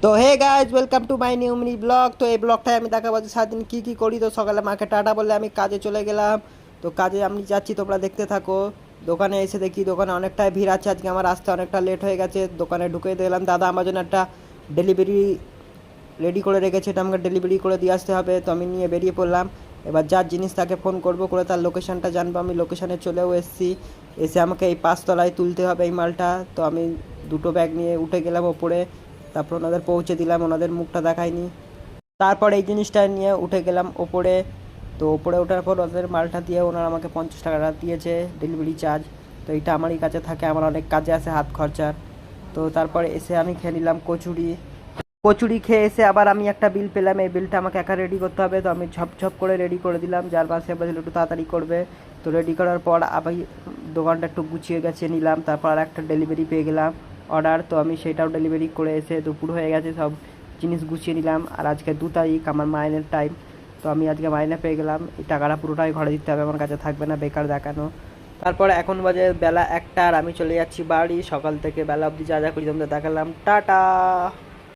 তো hey guys, welcome to my new mini blog. তো এই ব্লগটায় আমি দেখাবো যে সারাদিন কী কী করি। তো সকালে মাকে টাটা বলে আমি কাজে চলে গেলাম। তো কাজে আমি যাচ্ছি, তোমরা দেখতে থাকো। দোকানে এসে দেখি দোকানে অনেকটাই ভিড় আছে, আজকে আমার আসতে অনেকটা লেট হয়ে গেছে। দোকানে ঢুকে দেখলাম দাদা আমার জন্য একটা ডেলিভারি রেডি করে রেখেছে, এটা আমাকে ডেলিভারি করে দিয়ে আসতে হবে। তো আমি নিয়ে বেরিয়ে পড়লাম। এবার যার জিনিস তাকে ফোন করবো, করে তার লোকেশানটা জানবো। আমি লোকেশানে চলেও এসেছি। এসে আমাকে এই 5 তলায় তুলতে হবে এই মালটা। তো আমি দুটো ব্যাগ নিয়ে উঠে গেলাম ওপরে। তারপর ওনাদের পৌঁছে দিলাম, ওনাদের মুখটা দেখাইনি। তারপর এই জিনিসটা নিয়ে উঠে গেলাম ওপরে। তো ওপরে ওঠার পর ওদের মালটা দিয়ে ওনারা আমাকে 50 টাকা দিয়েছে ডেলিভারি চার্জ। তো এইটা আমারই কাছে থাকে, আমার অনেক কাজে আসে হাত খরচার। তো তারপরে এসে আমি খেয়ে নিলাম কচুরি। কচুরি খেয়ে এসে আবার আমি একটা বিল পেলাম, এই বিলটা আমাকে একা রেডি করতে হবে। তো আমি ঝপ ঝপ করে রেডি করে দিলাম, যার পাশে বলছিল একটু তাড়াতাড়ি করবে। তো রেডি করার পর আবার দোকানটা একটু গুছিয়ে গেছে নিলাম। তারপর আর একটা ডেলিভারি পেয়ে গেলাম অর্ডার। তো আমি সেটাও ডেলিভারি করে এসে দুপুর হয়ে গেছে, সব জিনিস গুছিয়ে নিলাম। আর আজকে 2 তারিখ, আমার মাইনের টাইম। তো আমি আজকে মাইনে পেয়ে গেলাম, এই টাকাটা পুরোটাই ঘরে দিতে হবে, আমার কাছে থাকবে না বেকার দেখানো। তারপর এখন বাজে বেলা 1টা, আর আমি চলে যাচ্ছি বাড়ি। সকাল থেকে বেলা অবধি যা যা করি তোমাদের দেখালাম। টাটা।